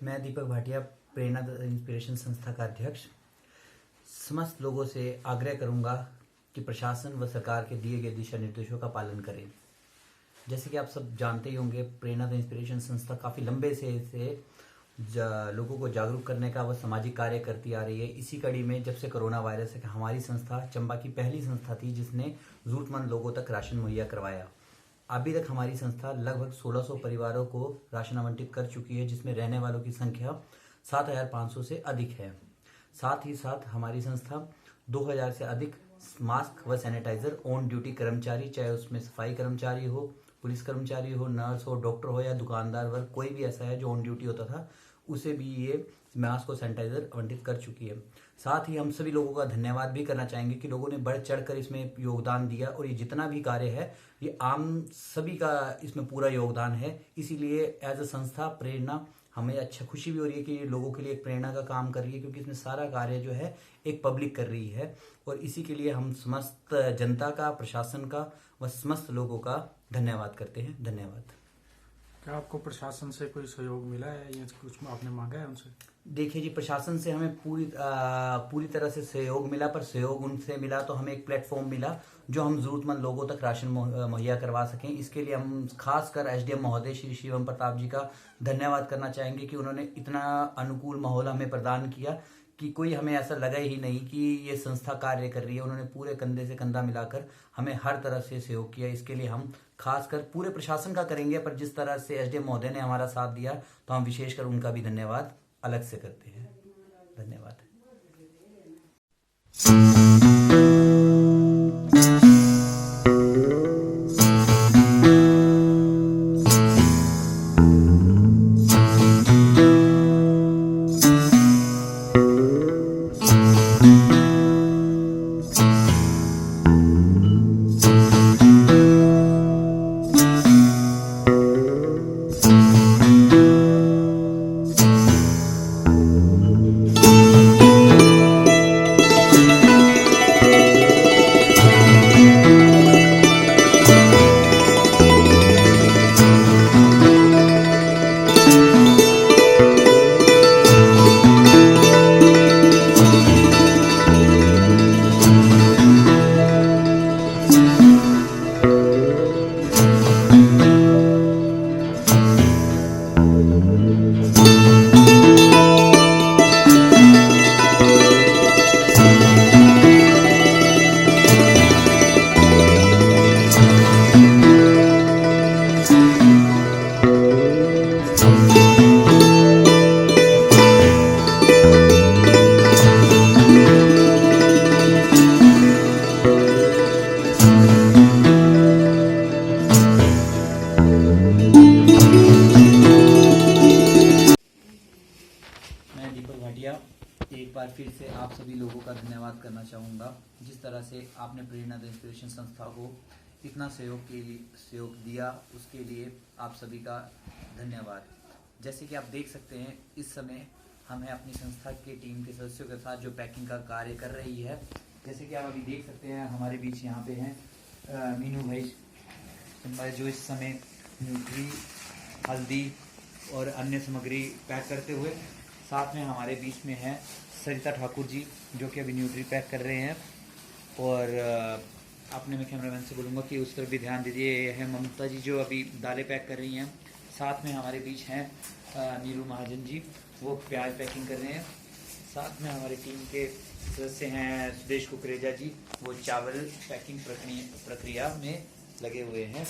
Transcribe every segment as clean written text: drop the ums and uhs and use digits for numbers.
मैं दीपक भाटिया, प्रेरणा इंस्पिरेशन संस्था का अध्यक्ष, समस्त लोगों से आग्रह करूंगा कि प्रशासन व सरकार के दिए गए दिशा निर्देशों का पालन करें। जैसे कि आप सब जानते ही होंगे, प्रेरणा इंस्पिरेशन संस्था काफ़ी लंबे से लोगों को जागरूक करने का व सामाजिक कार्य करती आ रही है। इसी कड़ी में जब से कोरोना वायरस है, हमारी संस्था चंबा की पहली संस्था थी जिसने ज़रूरतमंद लोगों तक राशन मुहैया करवाया। अभी तक हमारी संस्था लगभग 1600 परिवारों को राशन आवंटित कर चुकी है, जिसमें रहने वालों की संख्या 7500 से अधिक है। साथ ही साथ हमारी संस्था 2000 से अधिक मास्क व सैनिटाइजर ऑन ड्यूटी कर्मचारी, चाहे उसमें सफाई कर्मचारी हो, पुलिस कर्मचारी हो, नर्स हो, डॉक्टर हो या दुकानदार वर्ग, कोई भी ऐसा है जो ऑन ड्यूटी होता था, उसे भी ये मास्क और सैनिटाइजर आवंटित कर चुकी है। साथ ही हम सभी लोगों का धन्यवाद भी करना चाहेंगे कि लोगों ने बढ़ चढ़कर इसमें योगदान दिया, और ये जितना भी कार्य है ये आम सभी का इसमें पूरा योगदान है। इसीलिए एज अ संस्था प्रेरणा हमें अच्छा खुशी भी हो रही है कि ये लोगों के लिए एक प्रेरणा का काम कर रही है, क्योंकि इसमें सारा कार्य जो है एक पब्लिक कर रही है। और इसी के लिए हम समस्त जनता का, प्रशासन का व समस्त लोगों का धन्यवाद करते हैं। धन्यवाद। क्या आपको प्रशासन से कोई सहयोग मिला है या कुछ आपने मांगा है उनसे? देखिए जी, प्रशासन से हमें पूरी तरह से सहयोग मिला, पर सहयोग उनसे मिला तो हमें एक प्लेटफॉर्म मिला जो हम जरूरतमंद लोगों तक राशन मुहैया करवा सकें। इसके लिए हम खासकर एसडीएम महोदय श्री शिवम प्रताप जी का धन्यवाद करना चाहेंगे कि उन्होंने इतना अनुकूल माहौल हमें प्रदान किया कि कोई हमें ऐसा लगा ही नहीं कि ये संस्था कार्य कर रही है। उन्होंने पूरे कंधे से कंधा मिलाकर हमें हर तरह से सहयोग किया। इसके लिए हम खासकर पूरे प्रशासन का करेंगे, पर जिस तरह से एसडीएम महोदय ने हमारा साथ दिया तो हम विशेषकर उनका भी धन्यवाद अलग से करते हैं। धन्यवाद। एक बार फिर से आप सभी लोगों का धन्यवाद करना चाहूँगा। जिस तरह से आपने प्रेरणा द इंस्पिरेशन संस्था को इतना सहयोग दिया, उसके लिए आप सभी का धन्यवाद। जैसे कि आप देख सकते हैं, इस समय हमें अपनी संस्था की टीम के सदस्यों के साथ जो पैकिंग का कार्य कर रही है, जैसे कि आप अभी देख सकते हैं हमारे बीच यहाँ पे हैं मीनू भाई जो इस समय न्यूट्री, हल्दी और अन्य सामग्री पैक करते हुए। साथ में हमारे बीच में है सरिता ठाकुर जी जो कि अभी न्यूट्री पैक कर रहे हैं। और आपने मैं कैमरामैन से बोलूँगा कि उस तरफ भी ध्यान दीजिए। ये है ममता जी जो अभी दालें पैक कर रही हैं। साथ में हमारे बीच हैं नीरू महाजन जी, वो प्याज पैकिंग कर रहे हैं। साथ में हमारी टीम के सदस्य हैं सुदेश कुकरेजा जी, वो चावल पैकिंग प्रक्रिया में लगे हुए हैं।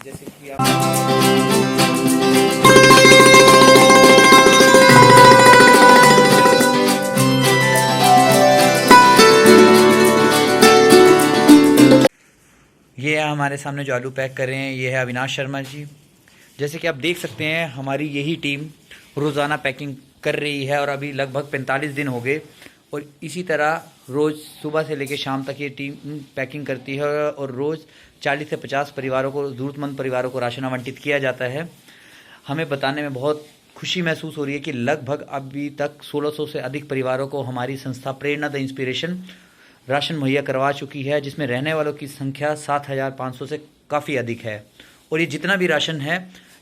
जैसे कि आप ये है हमारे सामने जो आलू पैक कर रहे हैं, ये है अविनाश शर्मा जी। जैसे कि आप देख सकते हैं हमारी यही टीम रोज़ाना पैकिंग कर रही है और अभी लगभग 45 दिन हो गए। और इसी तरह रोज़ सुबह से लेकर शाम तक ये टीम पैकिंग करती है और रोज़ 40 से 50 परिवारों को, ज़रूरतमंद परिवारों को राशन आवंटित किया जाता है। हमें बताने में बहुत खुशी महसूस हो रही है कि लगभग अभी तक 1600 से अधिक परिवारों को हमारी संस्था प्रेरणा द इंस्पिरेशन राशन मुहैया करवा चुकी है, जिसमें रहने वालों की संख्या 7500 से काफ़ी अधिक है। और ये जितना भी राशन है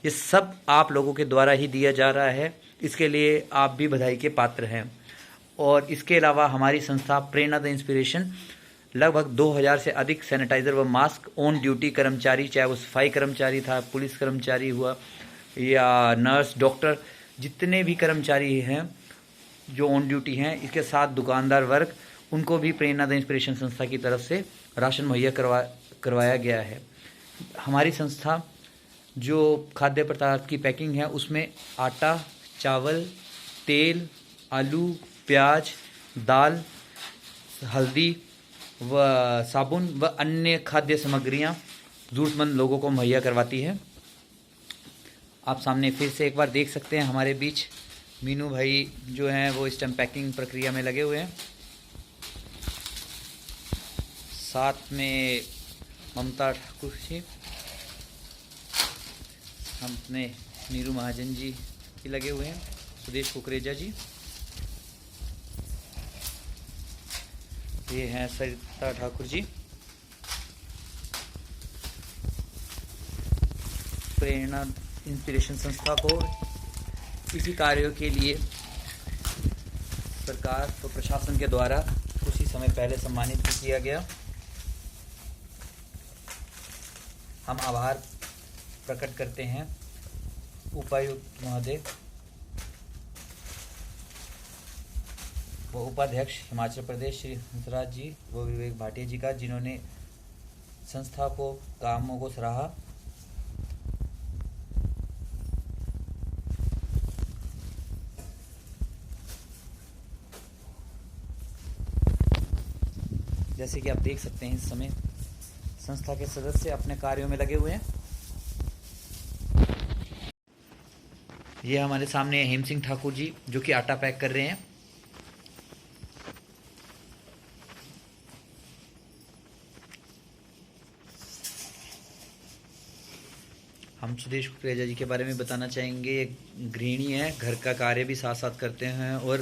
ये सब आप लोगों के द्वारा ही दिया जा रहा है। इसके लिए आप भी बधाई के पात्र हैं। और इसके अलावा हमारी संस्था प्रेरणा द इंस्पिरेशन लगभग 2000 से अधिक सैनिटाइज़र व मास्क ऑन ड्यूटी कर्मचारी, चाहे वो सफाई कर्मचारी था, पुलिस कर्मचारी हुआ या नर्स, डॉक्टर, जितने भी कर्मचारी हैं जो ऑन ड्यूटी हैं, इसके साथ दुकानदार वर्ग, उनको भी प्रेरणा द इंस्पिरेशन संस्था की तरफ से राशन मुहैया करवाया गया है। हमारी संस्था जो खाद्य पदार्थ की पैकिंग है उसमें आटा, चावल, तेल, आलू, प्याज, दाल, हल्दी व साबुन व अन्य खाद्य सामग्रियां ज़रूरतमंद लोगों को मुहैया करवाती है। आप सामने फिर से एक बार देख सकते हैं हमारे बीच मीनू भाई जो हैं वो इस टाइम पैकिंग प्रक्रिया में लगे हुए हैं। साथ में ममता ठाकुर जी, हम अपने नीरू महाजन जी ये लगे हुए हैं सुदेश कुकरेजा जी, ये हैं सरिता ठाकुर जी, प्रेरणा इंस्पिरेशन संस्था को इसी कार्यों के लिए सरकार तो प्रशासन के द्वारा कुछ ही समय पहले सम्मानित भी किया गया। हम आभार प्रकट करते हैं उपायुक्त महोदय व उपाध्यक्ष हिमाचल प्रदेश श्री हंसराज जी व विवेक भाटिया जी का, जिन्होंने संस्था को कामों को सराहा। जैसे कि आप देख सकते हैं इस समय संस्था के सदस्य अपने कार्यों में लगे हुए हैं। ये हमारे सामने हेम सिंह ठाकुर जी जो कि आटा पैक कर रहे हैं। हम सुदेश कुकरेजा जी के बारे में बताना चाहेंगे। एक गृहिणी है, घर का कार्य भी साथ साथ करते हैं और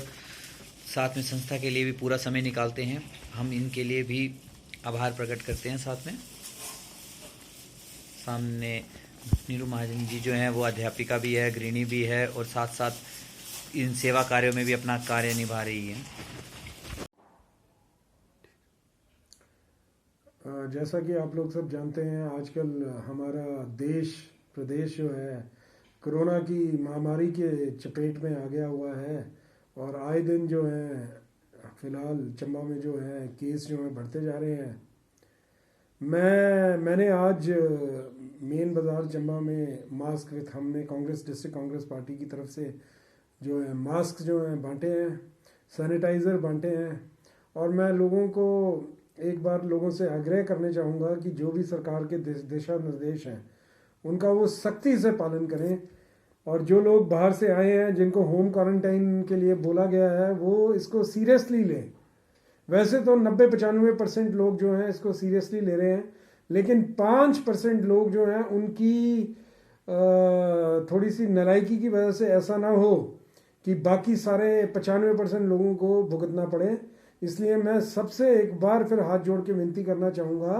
साथ में संस्था के लिए भी पूरा समय निकालते हैं। हम इनके लिए भी आभार प्रकट करते हैं। साथ में सामने नीरू महाजन जी जो हैं वो अध्यापिका भी है, गृहिणी भी है और साथ साथ इन सेवा कार्यों में भी अपना कार्य निभा रही हैं। जैसा कि आप लोग सब जानते हैं, आजकल हमारा देश प्रदेश जो है कोरोना की महामारी के चपेट में आ गया हुआ है और आए दिन जो है फिलहाल चंबा में जो है केस जो है बढ़ते जा रहे हैं। मैंने आज मेन बाज़ार चंबा में मास्क हमने डिस्ट्रिक्ट कांग्रेस पार्टी की तरफ से जो है मास्क जो है बांटे हैं, सैनिटाइज़र बांटे हैं और मैं लोगों को एक बार लोगों से आग्रह करने चाहूँगा कि जो भी सरकार के दिशा निर्देश हैं उनका वो सख्ती से पालन करें और जो लोग बाहर से आए हैं जिनको होम क्वारंटाइन के लिए बोला गया है वो इसको सीरियसली लें। वैसे तो 90-95% लोग जो हैं इसको सीरियसली ले रहे हैं, लेकिन 5% लोग जो हैं उनकी थोड़ी सी नालायकी की वजह से ऐसा ना हो कि बाकी सारे 95% लोगों को भुगतना पड़े। इसलिए मैं सबसे एक बार फिर हाथ जोड़ के विनती करना चाहूँगा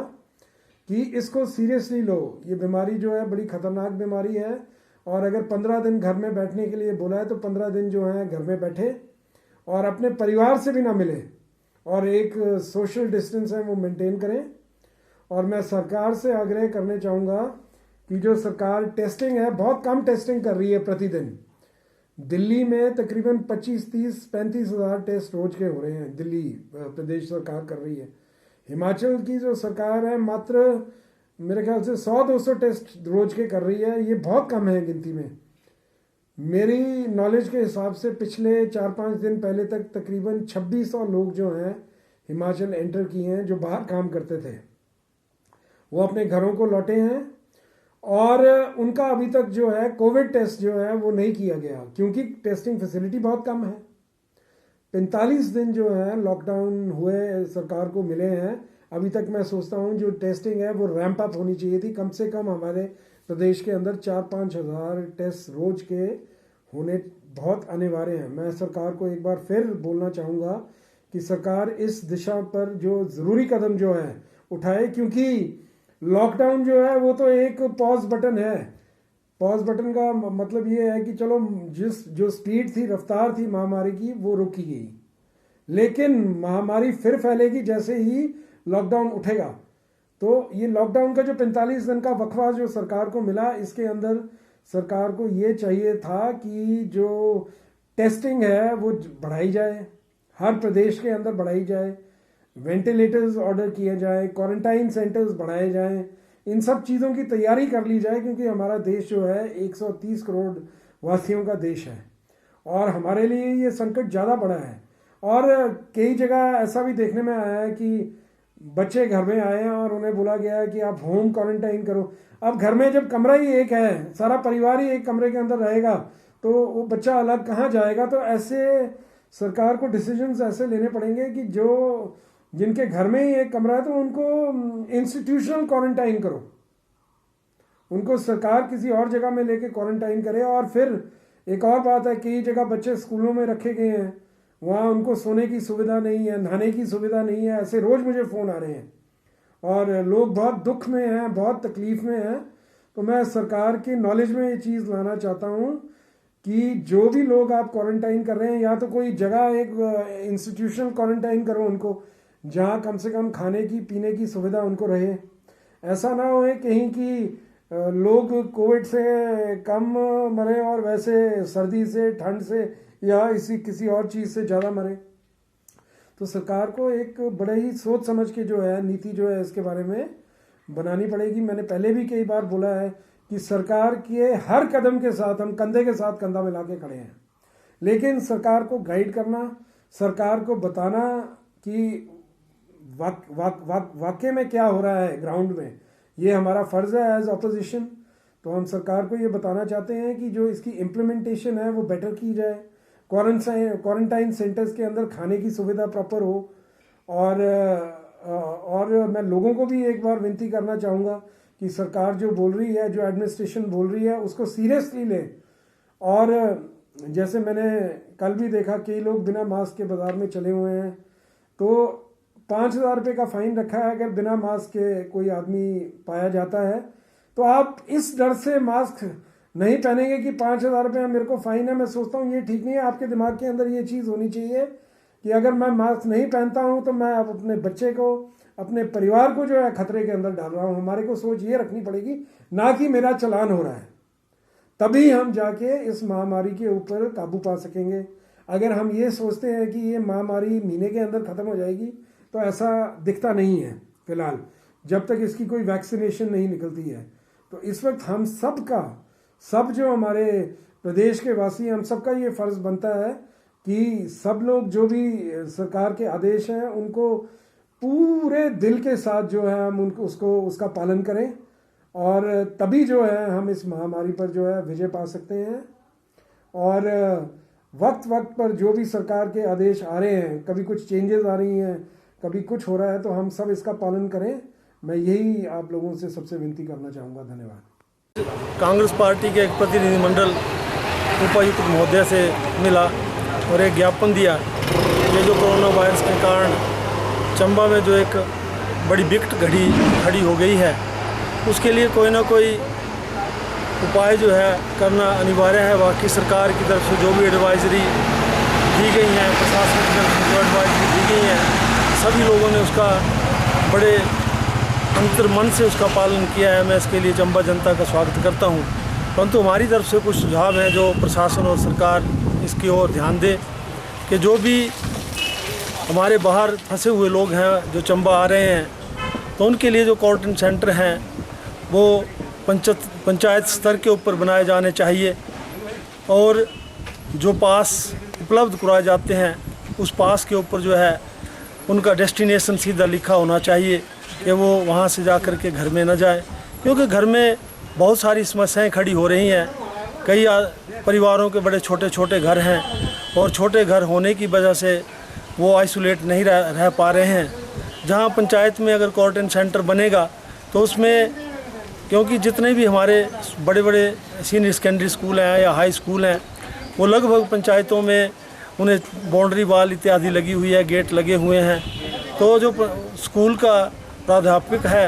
कि इसको सीरियसली लो। ये बीमारी जो है बड़ी ख़तरनाक बीमारी है और अगर 15 दिन घर में बैठने के लिए बोला है तो 15 दिन जो है घर में बैठे और अपने परिवार से भी ना मिले और एक सोशल डिस्टेंस है वो मेंटेन करें। और मैं सरकार से आग्रह करने चाहूँगा कि जो सरकार टेस्टिंग है बहुत कम टेस्टिंग कर रही है प्रतिदिन। दिल्ली में तकरीबन 25-30-35 हज़ार टेस्ट रोज के हो रहे हैं, दिल्ली प्रदेश सरकार कर रही है। हिमाचल की जो सरकार है मात्र मेरे ख्याल से 100-200 टेस्ट रोज के कर रही है। ये बहुत कम है गिनती में। मेरी नॉलेज के हिसाब से पिछले 4-5 दिन पहले तक तकरीबन 2600 लोग जो हैं हिमाचल एंटर किए हैं जो बाहर काम करते थे, वो अपने घरों को लौटे हैं और उनका अभी तक जो है कोविड टेस्ट जो है वो नहीं किया गया क्योंकि टेस्टिंग फैसिलिटी बहुत कम है। 45 दिन जो है लॉकडाउन हुए सरकार को मिले हैं, अभी तक मैं सोचता हूँ जो टेस्टिंग है वो रैंप अप होनी चाहिए थी। कम से कम हमारे प्रदेश के अंदर 4-5 हज़ार टेस्ट रोज के होने बहुत अनिवार्य हैं। मैं सरकार को एक बार फिर बोलना चाहूँगा कि सरकार इस दिशा पर जो ज़रूरी कदम जो है उठाए, क्योंकि लॉकडाउन जो है वो तो एक पॉज बटन है। पॉज बटन का मतलब ये है कि चलो जो स्पीड थी, रफ्तार थी महामारी की वो रुकी गई, लेकिन महामारी फिर फैलेगी जैसे ही लॉकडाउन उठेगा। तो ये लॉकडाउन का जो 45 दिन का वक्फा जो सरकार को मिला, इसके अंदर सरकार को ये चाहिए था कि जो टेस्टिंग है वो बढ़ाई जाए, हर प्रदेश के अंदर बढ़ाई जाए, वेंटिलेटर्स ऑर्डर किए जाए, क्वारंटाइन सेंटर्स बढ़ाए जाएं, इन सब चीज़ों की तैयारी कर ली जाए क्योंकि हमारा देश जो है 130 करोड़ वासियों का देश है और हमारे लिए ये संकट ज़्यादा बड़ा है। और कई जगह ऐसा भी देखने में आया है कि बच्चे घर में आए हैं और उन्हें बोला गया है कि आप होम क्वारंटाइन करो। अब घर में जब कमरा ही एक है, सारा परिवार ही एक कमरे के अंदर रहेगा, तो वो बच्चा अलग कहाँ जाएगा। तो ऐसे सरकार को डिसीजंस ऐसे लेने पड़ेंगे कि जो जिनके घर में ही एक कमरा है तो उनको इंस्टीट्यूशनल क्वारंटाइन करो, उनको सरकार किसी और जगह में लेके क्वारंटाइन करे और फिर एक और बात है, कई जगह बच्चे स्कूलों में रखे गए हैं, वहाँ उनको सोने की सुविधा नहीं है, नहाने की सुविधा नहीं है। ऐसे रोज़ मुझे फ़ोन आ रहे हैं और लोग बहुत दुख में हैं, बहुत तकलीफ़ में हैं। तो मैं सरकार के नॉलेज में ये चीज़ लाना चाहता हूँ कि जो भी लोग आप क्वारंटाइन कर रहे हैं, या तो कोई जगह एक इंस्टीट्यूशनल क्वारंटाइन करो उनको, जहाँ कम से कम खाने की पीने की सुविधा उनको रहे। ऐसा ना हो कहीं कि लोग कोविड से कम मरे और वैसे सर्दी से, ठंड से या इसी किसी और चीज़ से ज़्यादा मरे। तो सरकार को एक बड़े ही सोच समझ के जो है नीति जो है इसके बारे में बनानी पड़ेगी। मैंने पहले भी कई बार बोला है कि सरकार के हर कदम के साथ हम कंधे के साथ कंधा मिला के खड़े हैं, लेकिन सरकार को गाइड करना, सरकार को बताना कि वाकई में क्या हो रहा है ग्राउंड में, ये हमारा फ़र्ज़ है एज अपोजिशन। तो हम सरकार को ये बताना चाहते हैं कि जो इसकी इम्प्लीमेंटेशन है वो बेटर की जाए, क्वारंटाइन सेंटर्स के अंदर खाने की सुविधा प्रॉपर हो। और मैं लोगों को भी एक बार विनती करना चाहूँगा कि सरकार जो बोल रही है, जो एडमिनिस्ट्रेशन बोल रही है, उसको सीरियसली लें। और जैसे मैंने कल भी देखा, कई लोग बिना मास्क के बाज़ार में चले हुए हैं, तो 5,000 रुपये का फ़ाइन रखा है अगर बिना मास्क के कोई आदमी पाया जाता है। तो आप इस डर से मास्क नहीं पहनेंगे कि 5,000 रुपये मेरे को फ़ाइन है। मैं सोचता हूँ ये ठीक नहीं है। आपके दिमाग के अंदर ये चीज़ होनी चाहिए कि अगर मैं मास्क नहीं पहनता हूँ तो मैं अब अपने बच्चे को, अपने परिवार को जो है खतरे के अंदर डाल रहा हूँ। हमारे को सोच ये रखनी पड़ेगी, ना कि मेरा चालान हो रहा है। तभी हम जाके इस महामारी के ऊपर काबू पा सकेंगे। अगर हम ये सोचते हैं कि ये महामारी महीने के अंदर ख़त्म हो जाएगी, तो ऐसा दिखता नहीं है फ़िलहाल, जब तक इसकी कोई वैक्सीनेशन नहीं निकलती है। तो इस वक्त हम सब जो हमारे प्रदेश के वासी, हम सबका ये फ़र्ज़ बनता है कि सब लोग जो भी सरकार के आदेश हैं उनको पूरे दिल के साथ जो है हम उसका पालन करें, और तभी जो है हम इस महामारी पर जो है विजय पा सकते हैं। और वक्त पर जो भी सरकार के आदेश आ रहे हैं, कभी कुछ चेंजेस आ रही हैं, कभी कुछ हो रहा है, तो हम सब इसका पालन करें। मैं यही आप लोगों से सबसे विनती करना चाहूँगा। धन्यवाद। कांग्रेस पार्टी के एक प्रतिनिधिमंडल उपायुक्त महोदय से मिला और एक ज्ञापन दिया। ये जो कोरोना वायरस के कारण चंबा में जो एक बड़ी विकट घड़ी खड़ी हो गई है, उसके लिए कोई ना कोई उपाय जो है करना अनिवार्य है। बाकी सरकार की तरफ से जो भी एडवाइजरी दी गई हैं, प्रशासन की तरफ से जो एडवाइजरी दी गई हैं, सभी लोगों ने उसका बड़े अंतर मन से उसका पालन किया है। मैं इसके लिए चंबा जनता का स्वागत करता हूं। परंतु हमारी तरफ से कुछ सुझाव हैं जो प्रशासन और सरकार इसकी ओर ध्यान दे कि जो भी हमारे बाहर फंसे हुए लोग हैं जो चंबा आ रहे हैं, तो उनके लिए जो क्वारंटाइन सेंटर हैं वो पंचायत स्तर के ऊपर बनाए जाने चाहिए, और जो पास उपलब्ध कराए जाते हैं उस पास के ऊपर जो है उनका डेस्टिनेशन सीधा लिखा होना चाहिए कि वो वहाँ से जा कर के घर में न जाए, क्योंकि घर में बहुत सारी समस्याएं खड़ी हो रही हैं। कई परिवारों के बड़े छोटे छोटे घर हैं और छोटे घर होने की वजह से वो आइसोलेट नहीं रह पा रहे हैं। जहाँ पंचायत में अगर क्वारंटाइन सेंटर बनेगा तो उसमें, क्योंकि जितने भी हमारे बड़े बड़े सीनियर सेकेंडरी स्कूल हैं या हाई स्कूल हैं, वो लगभग पंचायतों में उन्हें बाउंड्री वाल इत्यादि लगी हुई है, गेट लगे हुए हैं। तो जो स्कूल का प्राध्यापक है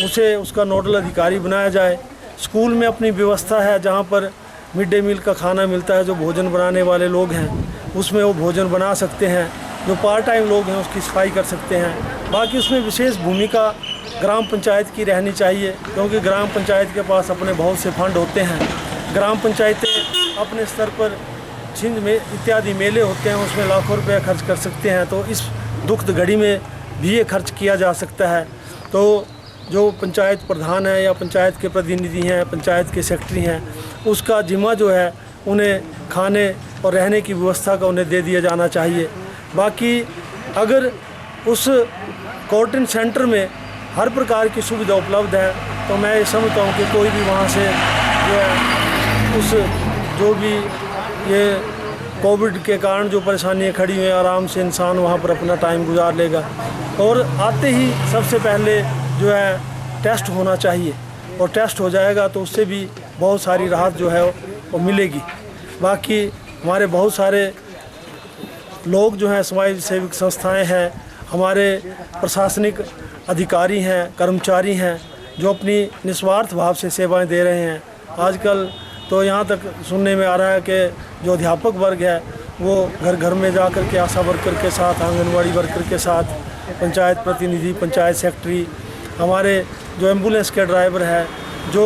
उसे उसका नोडल अधिकारी बनाया जाए। स्कूल में अपनी व्यवस्था है, जहाँ पर मिड डे मील का खाना मिलता है, जो भोजन बनाने वाले लोग हैं उसमें वो भोजन बना सकते हैं। जो पार्ट टाइम लोग हैं उसकी सफाई कर सकते हैं। बाकी उसमें विशेष भूमिका ग्राम पंचायत की रहनी चाहिए, क्योंकि ग्राम पंचायत के पास अपने बहुत से फंड होते हैं। ग्राम पंचायतें अपने स्तर पर छिंज में इत्यादि मेले होते हैं, उसमें लाखों रुपये खर्च कर सकते हैं। तो इस दुखद घड़ी में भी ये खर्च किया जा सकता है। तो जो पंचायत प्रधान है या पंचायत के प्रतिनिधि हैं, पंचायत के सेक्रेटरी हैं, उसका जिम्मा जो है उन्हें खाने और रहने की व्यवस्था का उन्हें दे दिया जाना चाहिए। बाकी अगर उस क्वारंटाइन सेंटर में हर प्रकार की सुविधा उपलब्ध है तो मैं ये समझता हूँ कि कोई भी वहाँ से जो है उस जो भी ये कोविड के कारण जो परेशानियाँ खड़ी हुई हैं, आराम से इंसान वहाँ पर अपना टाइम गुजार लेगा। और आते ही सबसे पहले जो है टेस्ट होना चाहिए, और टेस्ट हो जाएगा तो उससे भी बहुत सारी राहत जो है वो मिलेगी। बाकी हमारे बहुत सारे लोग जो हैं, समाज सेविक संस्थाएं हैं, हमारे प्रशासनिक अधिकारी हैं, कर्मचारी हैं, जो अपनी निस्वार्थ भाव से सेवाएं दे रहे हैं। आजकल तो यहाँ तक सुनने में आ रहा है कि जो अध्यापक वर्ग है वो घर घर में जा कर के आशा वर्कर के साथ, आंगनवाड़ी वर्कर के साथ, पंचायत प्रतिनिधि, पंचायत सेक्रेटरी, हमारे जो एम्बुलेंस के ड्राइवर हैं, जो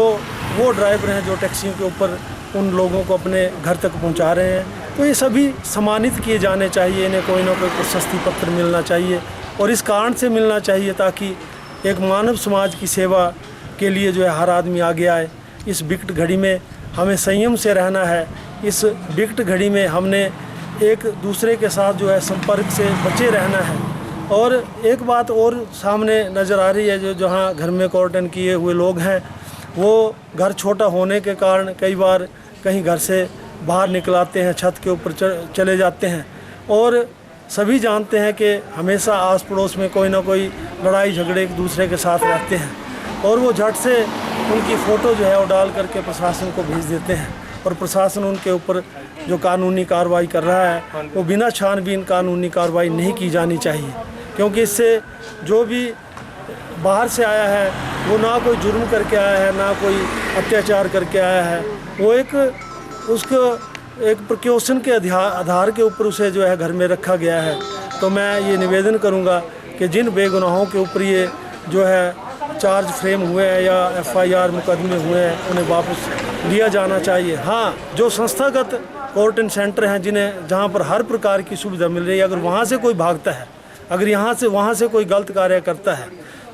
वो ड्राइवर हैं जो टैक्सियों के ऊपर उन लोगों को अपने घर तक पहुंचा रहे हैं, तो ये सभी सम्मानित किए जाने चाहिए। इन्हें कोई ना कोई प्रशस्ति पत्र मिलना चाहिए और इस कारण से मिलना चाहिए ताकि एक मानव समाज की सेवा के लिए जो है हर आदमी आगे आए। इस विकट घड़ी में हमें संयम से रहना है। इस विकट घड़ी में हमने एक दूसरे के साथ जो है संपर्क से बचे रहना है। और एक बात और सामने नज़र आ रही है, जो जहाँ घर में क्वारंटाइन किए हुए लोग हैं वो घर छोटा होने के कारण कई बार कहीं घर से बाहर निकलाते हैं, छत के ऊपर चले जाते हैं और सभी जानते हैं कि हमेशा आस पड़ोस में कोई ना कोई लड़ाई झगड़े एक दूसरे के साथ रहते हैं और वो झट से उनकी फ़ोटो जो है वो डाल करके प्रशासन को भेज देते हैं और प्रशासन उनके ऊपर जो कानूनी कार्रवाई कर रहा है वो बिना छानबीन कानूनी कार्रवाई नहीं की जानी चाहिए, क्योंकि इससे जो भी बाहर से आया है वो ना कोई जुर्म करके आया है, ना कोई अत्याचार करके आया है। वो उसको एक प्रिकॉशन के आधार के ऊपर उसे जो है घर में रखा गया है। तो मैं ये निवेदन करूँगा कि जिन बेगुनाहों के ऊपर ये जो है चार्ज फ्रेम हुए हैं या FIR मुकदमे हुए हैं उन्हें वापस लिया जाना चाहिए। हाँ, जो संस्थागत क्वारंटाइन सेंटर हैं जहाँ पर हर प्रकार की सुविधा मिल रही है, अगर वहाँ से कोई भागता है, अगर वहाँ से कोई गलत कार्य करता है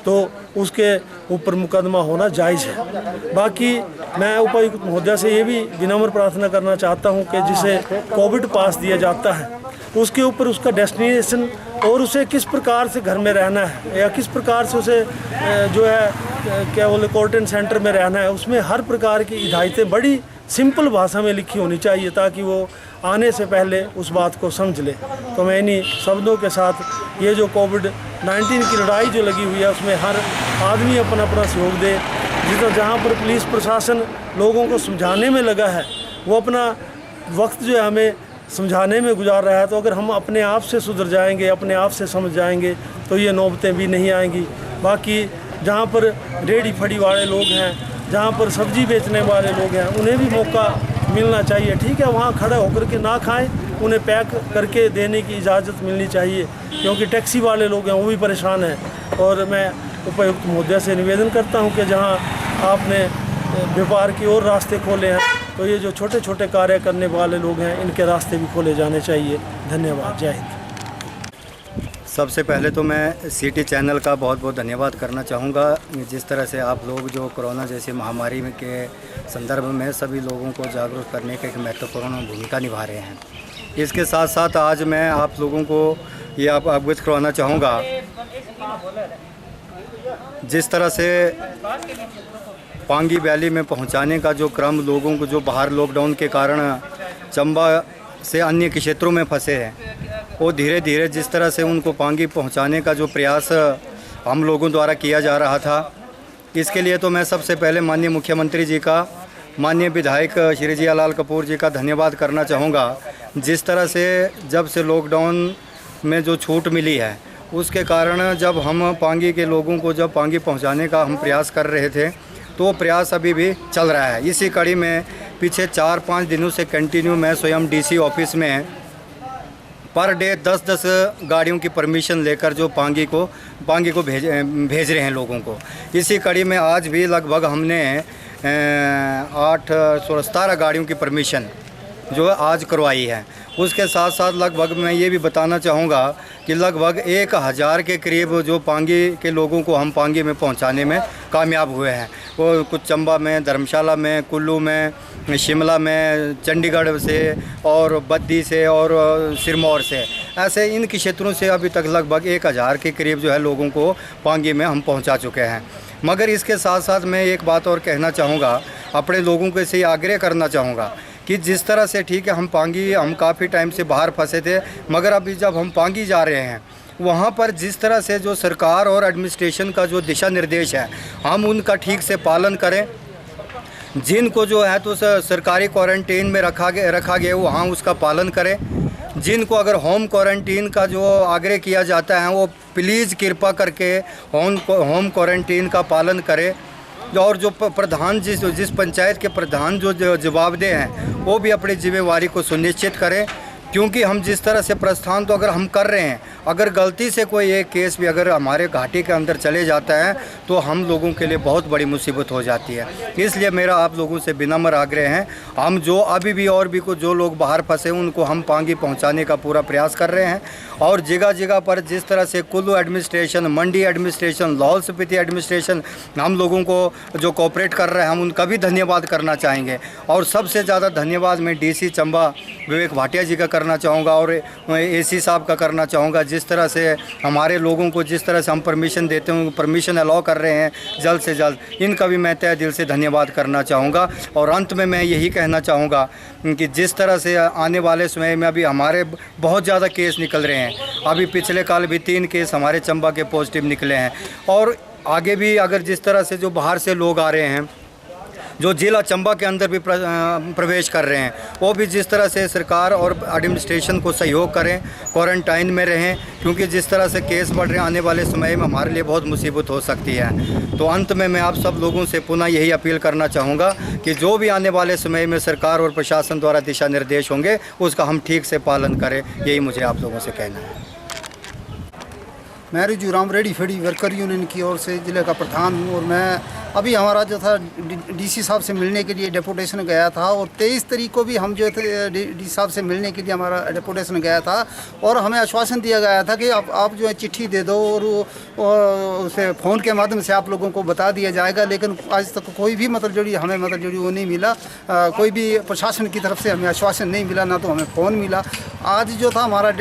तो उसके ऊपर मुकदमा होना जायज़ है। बाकी मैं उपायुक्त महोदय से ये भी विनम्र प्रार्थना करना चाहता हूँ कि जिसे कोविड पास दिया जाता है उसके ऊपर उसका डेस्टिनेशन और उसे किस प्रकार से घर में रहना है या किस प्रकार से उसे जो है क्या बोले क्वारंटाइन सेंटर में रहना है, उसमें हर प्रकार की हिदायतें बड़ी सिंपल भाषा में लिखी होनी चाहिए ताकि वो आने से पहले उस बात को समझ ले। तो मैं इन्हीं शब्दों के साथ ये जो कोविड-19 की लड़ाई जो लगी हुई है उसमें हर आदमी अपना अपना सहयोग दे। जितना जहाँ पर पुलिस प्रशासन लोगों को समझाने में लगा है वो अपना वक्त जो है हमें समझाने में गुजार रहा है, तो अगर हम अपने आप से सुधर जाएंगे, अपने आप से समझ जाएंगे तो ये नौबतें भी नहीं आएंगी। बाकी जहाँ पर रेहड़ी फड़ी वाले लोग हैं, जहाँ पर सब्जी बेचने वाले लोग हैं, उन्हें भी मौका मिलना चाहिए। ठीक है, वहाँ खड़े होकर के ना खाएं, उन्हें पैक करके देने की इजाज़त मिलनी चाहिए, क्योंकि टैक्सी वाले लोग हैं वो भी परेशान हैं। और मैं उपायुक्त महोदय से निवेदन करता हूँ कि जहाँ आपने व्यापार की और रास्ते खोले हैं तो ये जो छोटे छोटे कार्य करने वाले लोग हैं इनके रास्ते भी खोले जाने चाहिए। धन्यवाद। जय हिंद। सबसे पहले तो मैं सिटी चैनल का बहुत बहुत धन्यवाद करना चाहूँगा, जिस तरह से आप लोग जो कोरोना जैसी महामारी के संदर्भ में सभी लोगों को जागरूक करने की एक महत्वपूर्ण भूमिका निभा रहे हैं। इसके साथ साथ आज मैं आप लोगों को ये अवगत करवाना चाहूँगा, जिस तरह से पांगी वैली में पहुंचाने का जो क्रम लोगों को जो बाहर लॉकडाउन के कारण चंबा से अन्य क्षेत्रों में फंसे हैं वो धीरे धीरे जिस तरह से उनको पांगी पहुंचाने का जो प्रयास हम लोगों द्वारा किया जा रहा था, इसके लिए तो मैं सबसे पहले माननीय मुख्यमंत्री जी का, माननीय विधायक श्री जियालाल कपूर जी का धन्यवाद करना चाहूँगा। जिस तरह से जब से लॉकडाउन में जो छूट मिली है उसके कारण जब हम पांगी के लोगों को जब पांगी पहुँचाने का हम प्रयास कर रहे थे तो वो प्रयास अभी भी चल रहा है। इसी कड़ी में पीछे 4-5 दिनों से कंटिन्यू मैं स्वयं DC ऑफिस में पर डे 10-10 गाड़ियों की परमिशन लेकर जो पांगी को भेज रहे हैं लोगों को। इसी कड़ी में आज भी लगभग हमने 17 गाड़ियों की परमिशन जो आज करवाई है। उसके साथ साथ लगभग मैं ये भी बताना चाहूँगा कि लगभग 1000 के करीब जो पांगी के लोगों को हम पांगी में पहुंचाने में कामयाब हुए हैं। वो कुछ चंबा में, धर्मशाला में, कुल्लू में, शिमला में, चंडीगढ़ से और बद्दी से और सिरमौर से, ऐसे इन क्षेत्रों से अभी तक लगभग 1000 के करीब जो है लोगों को पांगी में हम पहुँचा चुके हैं। मगर इसके साथ साथ मैं एक बात और कहना चाहूँगा, अपने लोगों को इसे आग्रह करना चाहूँगा कि जिस तरह से ठीक है हम काफ़ी टाइम से बाहर फंसे थे, मगर अभी जब हम पांगी जा रहे हैं वहाँ पर जिस तरह से जो सरकार और एडमिनिस्ट्रेशन का जो दिशा निर्देश है हम उनका ठीक से पालन करें। जिनको जो है तो सरकारी क्वारंटीन में रखा गया वहाँ उसका पालन करें। जिनको अगर होम क्वारंटीन का जो आग्रह किया जाता है वो प्लीज़ कृपा करके होम क्वारंटीन का पालन करें। और जो प्रधान जिस पंचायत के प्रधान जो जवाबदेह हैं वो भी अपनी जिम्मेवारी को सुनिश्चित करें, क्योंकि हम जिस तरह से प्रस्थान तो अगर हम कर रहे हैं, अगर गलती से कोई एक केस भी अगर हमारे घाटी के अंदर चले जाता है तो हम लोगों के लिए बहुत बड़ी मुसीबत हो जाती है। इसलिए मेरा आप लोगों से विनम्र आग्रह है, हम जो अभी भी और भी जो लोग बाहर फंसे उनको हम पांगी पहुंचाने का पूरा प्रयास कर रहे हैं। और जगह जगह पर जिस तरह से कुल्लू एडमिनिस्ट्रेशन, मंडी एडमिनिस्ट्रेशन, लाहौल स्पीति एडमिनिस्ट्रेशन हम लोगों को जो कोऑपरेट कर रहे हैं, हम उनका भी धन्यवाद करना चाहेंगे। और सबसे ज़्यादा धन्यवाद मैं DC चंबा विवेक भाटिया जी का करना चाहूँगा और AC साहब का करना चाहूँगा। जिस तरह से हमारे लोगों को जिस तरह से हम परमिशन देते हैं, परमिशन अलाउ कर रहे हैं जल्द से जल्द, इनका भी मैं तहे दिल से धन्यवाद करना चाहूँगा। और अंत में मैं यही कहना चाहूँगा कि जिस तरह से आने वाले समय में अभी हमारे बहुत ज़्यादा केस निकल रहे हैं, अभी पिछले काल भी 3 केस हमारे चंबा के पॉजिटिव निकले हैं। और आगे भी अगर जिस तरह से जो बाहर से लोग आ रहे हैं, जो जिला चंबा के अंदर भी प्रवेश कर रहे हैं, वो भी जिस तरह से सरकार और एडमिनिस्ट्रेशन को सहयोग करें, क्वारंटाइन में रहें, क्योंकि जिस तरह से केस बढ़ रहे हैं आने वाले समय में हमारे लिए बहुत मुसीबत हो सकती है। तो अंत में मैं आप सब लोगों से पुनः यही अपील करना चाहूँगा कि जो भी आने वाले समय में सरकार और प्रशासन द्वारा दिशा निर्देश होंगे उसका हम ठीक से पालन करें, यही मुझे आप लोगों से कहना है। मैं रिजूराम रेडी फेडी वर्कर यूनियन की ओर से ज़िले का प्रधान हूँ। और मैं अभी हमारा जो था DC साहब से मिलने के लिए डेपुटेशन गया था, और 23 तारीख को भी हम जो थे DC साहब से मिलने के लिए हमारा डेपुटेशन गया था। और हमें आश्वासन दिया गया था कि आप जो है चिट्ठी दे दो और उसे फ़ोन के माध्यम से आप लोगों को बता दिया जाएगा। लेकिन आज तक कोई भी हमें वो नहीं मिला, कोई भी प्रशासन की तरफ से हमें आश्वासन नहीं मिला, ना तो हमें फ़ोन मिला। आज जो था हमारा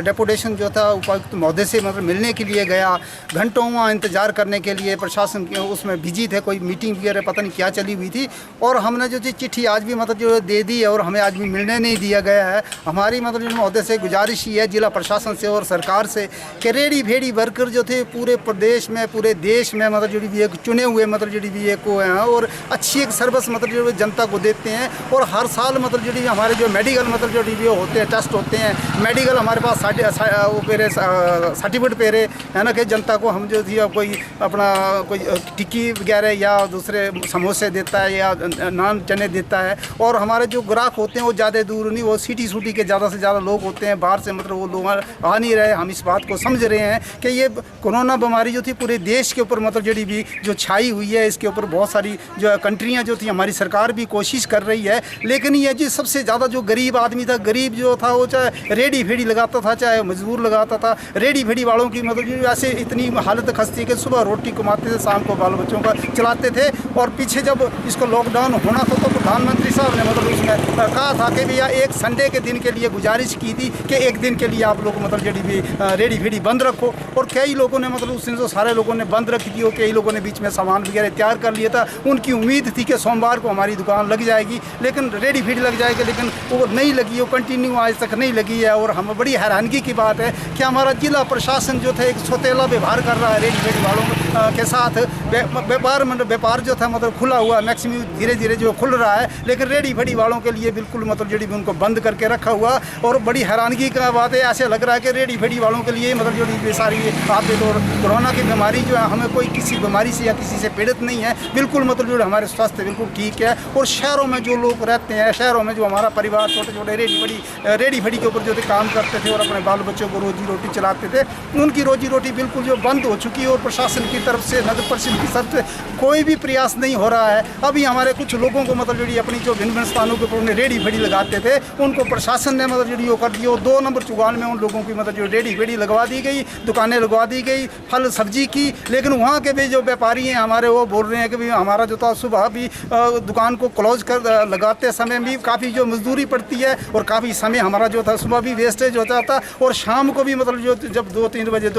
डेपुटेशन जो था उपायुक्त महोदय से मिलने के लिए गया, घंटों वहाँ इंतज़ार करने के लिए, प्रशासन के उसमें बिजी थे, कोई मीटिंग वगैरह पता नहीं क्या चली हुई थी। और हमने जो चिट्ठी आज भी जो दे दी है और हमें आज भी मिलने नहीं दिया गया है। हमारी जो महोदय से गुजारिश ही है जिला प्रशासन से और सरकार से कि रेडी भेड़ी वर्कर जो थे पूरे प्रदेश में, पूरे देश में जो भी एक चुने हुए को हैं और अच्छी एक सर्विस जो जनता को देते हैं। और हर साल हमारे जो मेडिकल होते हैं, टेस्ट होते हैं, मेडिकल हमारे पास सर्टिफिकेट पे रहे है ना, कि जनता को हम जो थी कोई अपना कोई टिक्की वगैरह या दूसरे समोसे देता है या नान चने देता है। और हमारे जो ग्राहक होते हैं वो ज़्यादा दूर नहीं, वो सिटी सूटी के ज़्यादा से ज़्यादा लोग होते हैं, बाहर से वो लोग आ नहीं रहे। हम इस बात को समझ रहे हैं कि ये कोरोना बीमारी जो थी पूरे देश के ऊपर भी जो छाई हुई है, इसके ऊपर बहुत सारी जो कंट्रियाँ जो थी, हमारी सरकार भी कोशिश कर रही है। लेकिन ये जो सबसे ज़्यादा जो गरीब आदमी था, गरीब जो था वो चाहे रेडी फेड़ी लगाता था, चाहे मजदूर लगाता था, रेडी फेड़ी वालों की ऐसे इतनी हालत खस्ती कि सुबह रोटी कमाते थे, शाम को बाल बच्चों का चलाते थे। और पीछे जब इसको लॉकडाउन होना था तो प्रधानमंत्री साहब ने उसमें कहा था कि भैया एक संडे के दिन के लिए गुजारिश की थी कि एक दिन के लिए आप लोग रेडी फेड़ी बंद रखो। और कई लोगों ने उस दिन तो सारे लोगों ने बंद रखी थी, और कई लोगों ने बीच में सामान वगैरह तैयार कर लिया था। उनकी उम्मीद थी कि सोमवार को हमारी दुकान लग जाएगी, लेकिन रेडी फेड़ी लग जाएगी, लेकिन वो नहीं लगी, वो कंटिन्यू आज तक नहीं लगी है। और हम बड़ी हैरानगी की बात है कि हमारा जिला प्रशासन जो था एक सौतेला व्यवहार कर रहा है रेडी फेड़ी वालों के साथ। व्यापार जो था खुला हुआ, मैक्सिमम धीरे धीरे जो खुल रहा है, लेकिन रेडी फेड़ी वालों के लिए बिल्कुल उनको बंद करके रखा हुआ। और बड़ी हैरानगी का बात है, ऐसे लग रहा है कि रेडी फेड़ी वालों के लिए सारी आप देखो कोरोना की बीमारी जो है, हमें कोई किसी बीमारी से या किसी से पीड़ित नहीं है, बिल्कुल हमारे स्वास्थ्य बिल्कुल ठीक है। और शहरों में जो लोग रहते हैं, शहरों में जो हमारा परिवार छोटे छोटे रेडी फेड़ी के ऊपर जो काम करते थे और अपने बाल बच्चों को रोजी रोटी चलाते थे, उनकी रोजी रोटी बिल्कुल जो बंद हो चुकी है। और प्रशासन की तरफ से, नगर परिषद की तरफ से कोई भी प्रयास नहीं हो रहा है। अभी हमारे कुछ लोगों को अपनी जो भिन्न भिन्न स्थानों के ऊपर रेडी फेड़ी लगाते थे, उनको प्रशासन ने वो कर दिया। 2 नंबर चुगान में उन लोगों की जो रेडी फेड़ी लगवा दी गई, दुकानें लगवा दी गई फल सब्जी की। लेकिन वहाँ के भी जो व्यापारी हैं हमारे, वो बोल रहे हैं कि भाई हमारा जो था सुबह भी दुकान को क्लोज कर लगाते समय भी काफ़ी जो मजदूरी पड़ती है, और काफ़ी समय हमारा जो था सुबह भी वेस्टेज होता था। और शाम को भी जो जब 2-3 बजे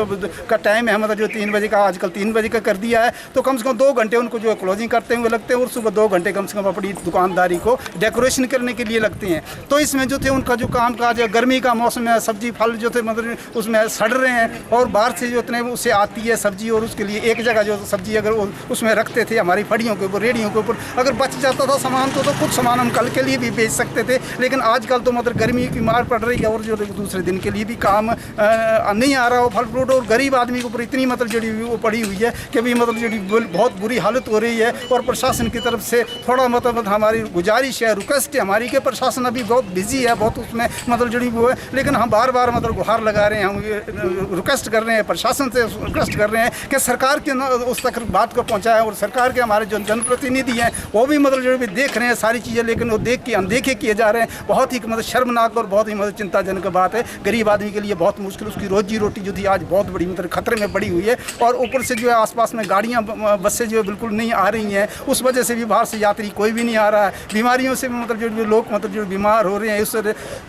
का टाइम है, जो 3 बजे का आजकल 3 बजे का कर दिया है, तो कम से कम 2 घंटे उनको जो है क्लोजिंग करते हुए लगते हैं और सुबह 2 घंटे कम से कम अपनी दुकानदारी को डेकोरेशन करने के लिए लगते हैं। तो इसमें जो थे उनका जो काम काज है, गर्मी का मौसम है, सब्जी फल जो थे मतलब उसमें सड़ रहे हैं और बाहर से जो इतने उससे आती है सब्जी और उसके लिए एक जगह जो सब्जी अगर उसमें रखते थे हमारी फड़ियों के ऊपर, रेडियों के ऊपर, अगर बच जाता था सामान तो कुछ सामान हम कल के लिए भी बेच सकते थे। लेकिन आजकल तो मतलब गर्मी की मार पड़ रही है और जो दूसरे दिन के लिए भी काम नहीं आ रहा हो फल फ्रूट, और गरीब आदमी के ऊपर इतनी मतलब जो वो पड़ी हुई है कि भी मतलब जो बहुत बुरी हालत हो रही है। और प्रशासन की तरफ से थोड़ा मतलब हमारी गुजारिश है, रिक्वेस्ट है हमारी कि प्रशासन अभी बहुत बिजी है, बहुत उसमें मतलब जो वो है, लेकिन हम बार बार मतलब गुहार लगा रहे हैं, हम रिक्वेस्ट कर रहे हैं, प्रशासन से रिक्वेस्ट कर रहे हैं कि सरकार के उस तक बात को पहुँचाएं। और सरकार के हमारे जो जनप्रतिनिधि हैं वो भी मतलब जो भी देख रहे हैं सारी चीज़ें, लेकिन वो देख के अनदेखे किए जा रहे हैं। बहुत ही मतलब शर्मनाक और बहुत ही मतलब चिंताजनक बात है। गरीब आदमी के लिए बहुत मुश्किल, उसकी रोजी रोटी जो थी आज बहुत बड़ी मतलब खतरे में पड़ी हुई है। और ऊपर से जो है आसपास में गाड़ियाँ बसें जो है बिल्कुल नहीं आ रही हैं, उस वजह से भी बाहर से यात्री कोई भी नहीं आ रहा है। बीमारियों से मतलब जो लोग मतलब जो बीमार हो रहे हैं, उससे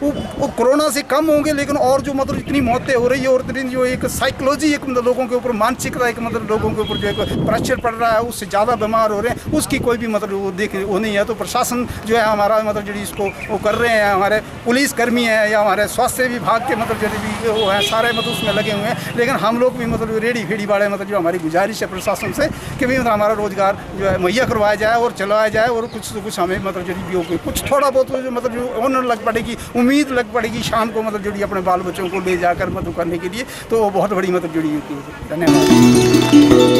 वो कोरोना से कम होंगे, लेकिन और जो मतलब इतनी मौतें हो रही है और इतनी जो एक साइकोलॉजी एक मतलब लोगों के ऊपर मानसिकता एक मतलब लोगों के ऊपर जो है प्रेशर पड़ रहा है, उससे ज़्यादा बीमार हो रहे हैं, उसकी कोई भी मतलब वो नहीं है। तो प्रशासन जो है हमारा मतलब जो इसको वो कर रहे हैं, हमारे पुलिस कर्मी हैं या हमारे स्वास्थ्य विभाग के मतलब जो भी वो हैं सारे मतलब उसमें लगे हुए हैं। लेकिन हम लोग भी मतलब रेडी फेड़ी वाले मतलब जो हमारी गुजारिश है प्रशासन से कि भी मतलब हमारा रोजगार जो है मुहैया करवाया जाए और चलाया जाए, और कुछ तो कुछ हमें मतलब जो भी कुछ थोड़ा बहुत जो मतलब जो ऑनर लग पड़ेगी, उम्मीद लग पड़ेगी शाम को मतलब जो अपने बाल बच्चों को ले जाकर मतलब करने के लिए, तो वो बहुत बड़ी मतलब जुड़ी होती है। धन्यवाद।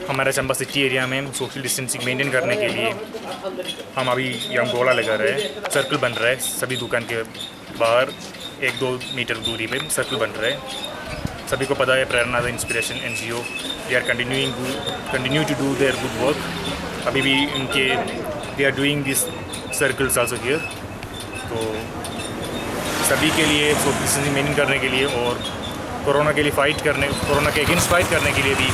हमारे चंबा सिटी एरिया में सोशल डिस्टेंसिंग मेंटेन करने के लिए हम अभी यहाँ गोला लगा रहे हैं। सर्कल बन रहा है सभी दुकान के बाहर 1-2 मीटर दूरी पे सर्कल बन रहा है। सभी को पता है Prerna the inspiration NGO they are continue to do their good work. अभी भी इनके they are doing this circles also here. तो सभी के लिए सोशल डिस्टेंसिंग मेंटेन करने के लिए और कोरोना के लिए अगेंस्ट फाइट करने के लिए भी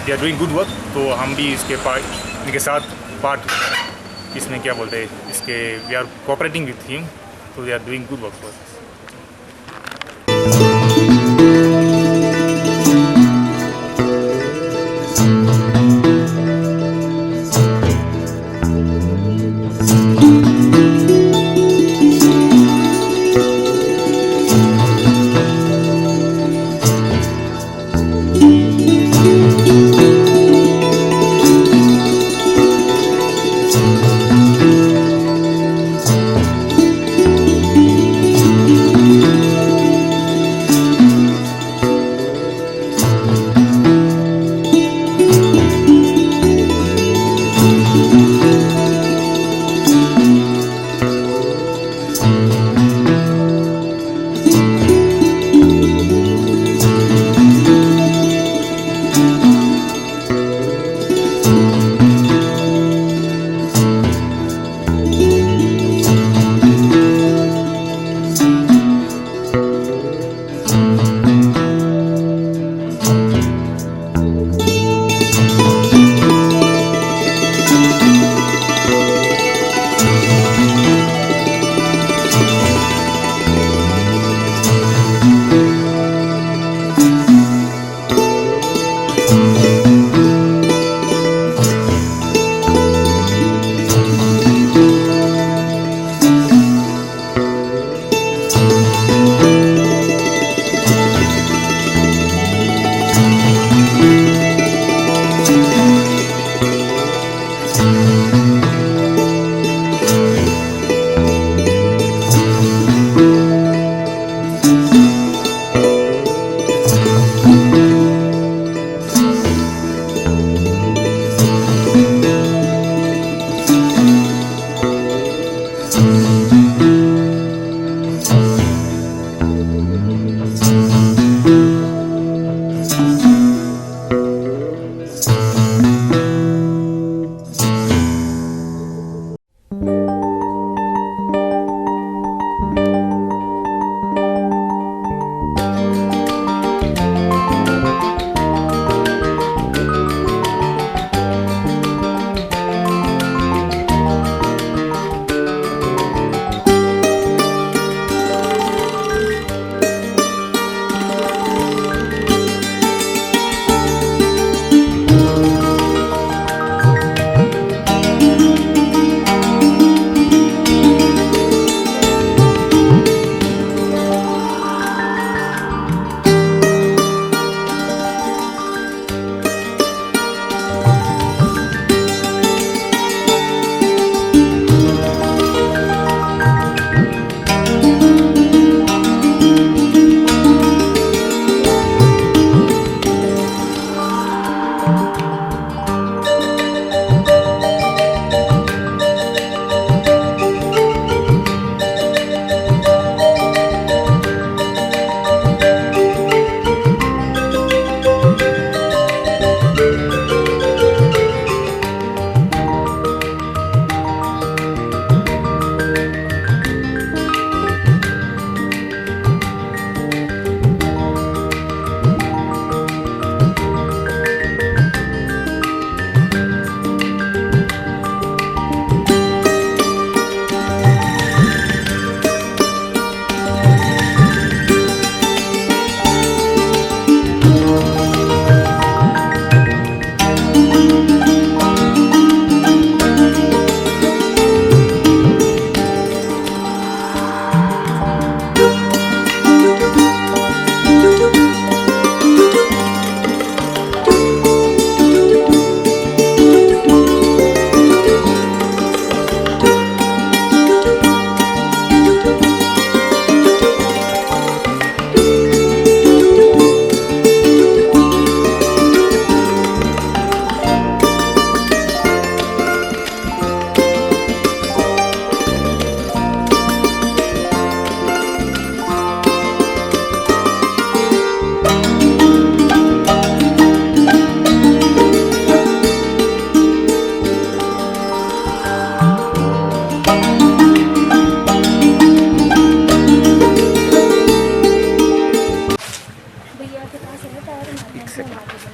they are doing good work. तो हम भी इनके साथ पार्ट इसमें क्या बोलते हैं इसके we are cooperating with him. तो they are doing good work for us.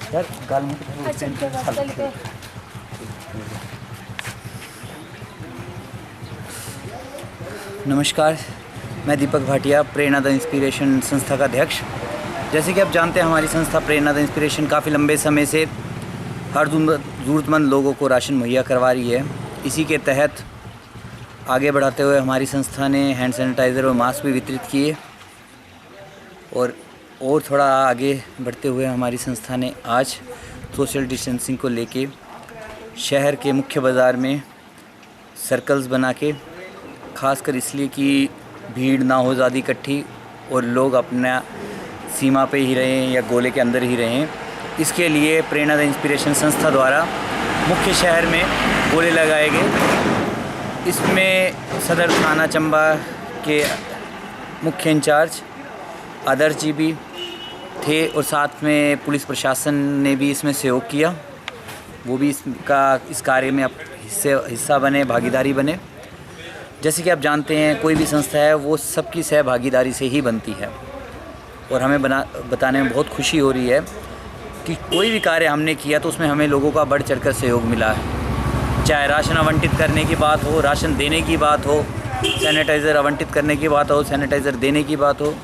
यार गाल में नमस्कार, मैं दीपक भाटिया, प्रेरणा द इंस्पिरेशन संस्था का अध्यक्ष। जैसे कि आप जानते हैं, हमारी संस्था प्रेरणा द इंस्पिरेशन काफ़ी लंबे समय से हर ज़रूरतमंद लोगों को राशन मुहैया करवा रही है। इसी के तहत आगे बढ़ाते हुए हमारी संस्था ने हैंड सैनिटाइज़र और मास्क भी वितरित किए और थोड़ा आगे बढ़ते हुए हमारी संस्था ने आज सोशल डिस्टेंसिंग को लेके शहर के मुख्य बाज़ार में सर्कल्स बना के, खासकर इसलिए कि भीड़ ना हो ज़्यादा इकट्ठी और लोग अपना सीमा पे ही रहें या गोले के अंदर ही रहें, इसके लिए प्रेरणा द इंस्पिरेशन संस्था द्वारा मुख्य शहर में गोले लगाए गए। इसमें सदर थाना चंबा के मुख्य इंचार्ज आदर्श जी भी थे और साथ में पुलिस प्रशासन ने भी इसमें सहयोग किया। वो भी इस कार्य में हिस्सा बने, भागीदारी बने। जैसे कि आप जानते हैं, कोई भी संस्था है वो सबकी सहभागीदारी से ही बनती है और हमें बताने में बहुत खुशी हो रही है कि कोई भी कार्य हमने किया तो उसमें हमें लोगों का बढ़ चढ़कर सहयोग मिला है। चाहे राशन आवंटित करने की बात हो, राशन देने की बात हो, सैनिटाइज़र आवंटित करने की बात हो, सैनिटाइज़र देने की बात हो,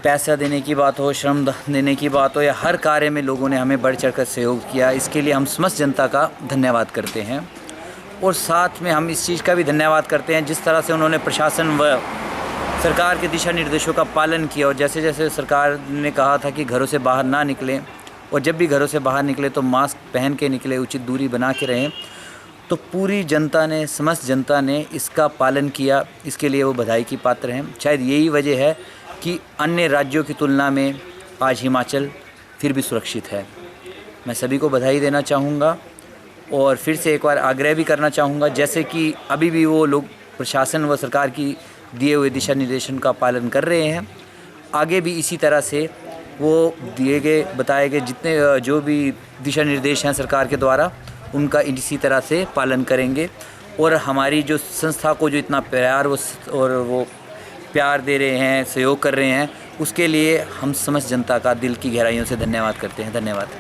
पैसा देने की बात हो, श्रम देने की बात हो, या हर कार्य में लोगों ने हमें बढ़ चढ़कर सहयोग किया। इसके लिए हम समस्त जनता का धन्यवाद करते हैं और साथ में हम इस चीज़ का भी धन्यवाद करते हैं जिस तरह से उन्होंने प्रशासन व सरकार के दिशा निर्देशों का पालन किया। और जैसे जैसे सरकार ने कहा था कि घरों से बाहर ना निकलें और जब भी घरों से बाहर निकले तो मास्क पहन के निकले, उचित दूरी बना के रहें, तो पूरी जनता ने, समस्त जनता ने इसका पालन किया। इसके लिए वो बधाई की पात्र हैं। शायद यही वजह है कि अन्य राज्यों की तुलना में आज हिमाचल फिर भी सुरक्षित है। मैं सभी को बधाई देना चाहूँगा और फिर से एक बार आग्रह भी करना चाहूँगा, जैसे कि अभी भी वो लोग प्रशासन व सरकार की दिए हुए दिशा निर्देशन का पालन कर रहे हैं, आगे भी इसी तरह से वो दिए गए, बताए गए जितने जो भी दिशा निर्देश हैं सरकार के द्वारा, उनका इसी तरह से पालन करेंगे। और हमारी जो संस्था को जो इतना प्यार वो प्यार दे रहे हैं, सहयोग कर रहे हैं, उसके लिए हम समस्त जनता का दिल की गहराइयों से धन्यवाद करते हैं। धन्यवाद।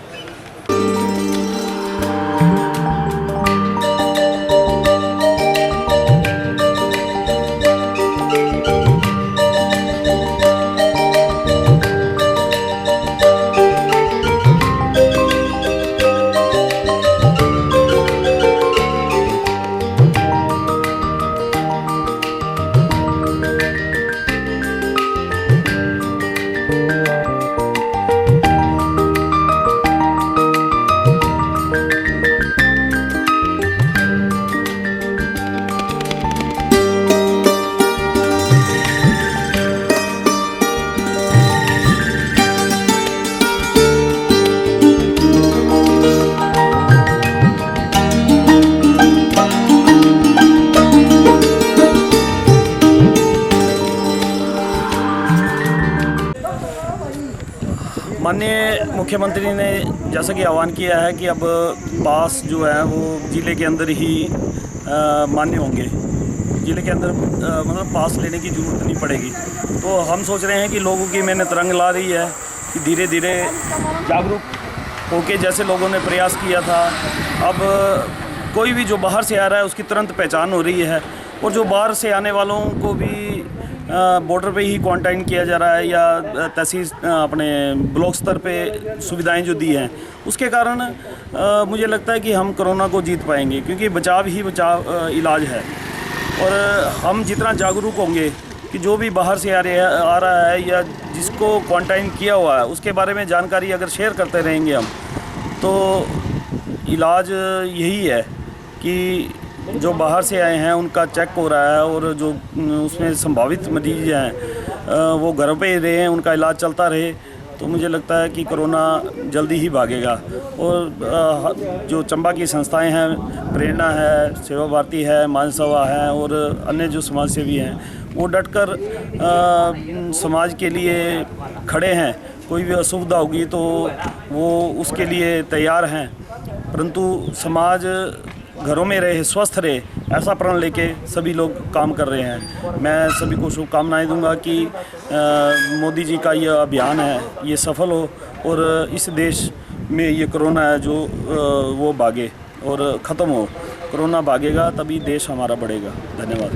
माननीय मुख्यमंत्री ने जैसा कि आह्वान किया है कि अब पास जो है वो ज़िले के अंदर ही मान्य होंगे, ज़िले के अंदर मतलब पास लेने की ज़रूरत नहीं पड़ेगी। तो हम सोच रहे हैं कि लोगों की मेहनत रंग ला रही है कि धीरे धीरे जागरूक होके, जैसे लोगों ने प्रयास किया था, अब कोई भी जो बाहर से आ रहा है उसकी तुरंत पहचान हो रही है और जो बाहर से आने वालों को भी बॉर्डर पे ही क्वारंटाइन किया जा रहा है या तहसील अपने ब्लॉक स्तर पे सुविधाएं जो दी हैं, उसके कारण मुझे लगता है कि हम कोरोना को जीत पाएंगे, क्योंकि बचाव ही बचाव इलाज है। और हम जितना जागरूक होंगे कि जो भी बाहर से आ रहा है या जिसको क्वारंटाइन किया हुआ है उसके बारे में जानकारी अगर शेयर करते रहेंगे हम, तो इलाज यही है कि जो बाहर से आए हैं उनका चेक हो रहा है और जो उसमें संभावित मरीज हैं वो घर पे ही रहे, उनका इलाज चलता रहे, तो मुझे लगता है कि कोरोना जल्दी ही भागेगा। और जो चंबा की संस्थाएं हैं, प्रेरणा है, सेवा भारती है, मानसवा है और अन्य जो समाज सेवी हैं, वो डटकर समाज के लिए खड़े हैं। कोई भी असुविधा होगी तो वो उसके लिए तैयार हैं, परंतु समाज घरों में रहे, स्वस्थ रहे, ऐसा प्रण लेके सभी लोग काम कर रहे हैं। मैं सभी को शुभकामनाएं दूंगा कि मोदी जी का ये अभियान है, ये सफल हो और इस देश में ये कोरोना है जो वो भागे और ख़त्म हो। कोरोना भागेगा तभी देश हमारा बढ़ेगा। धन्यवाद।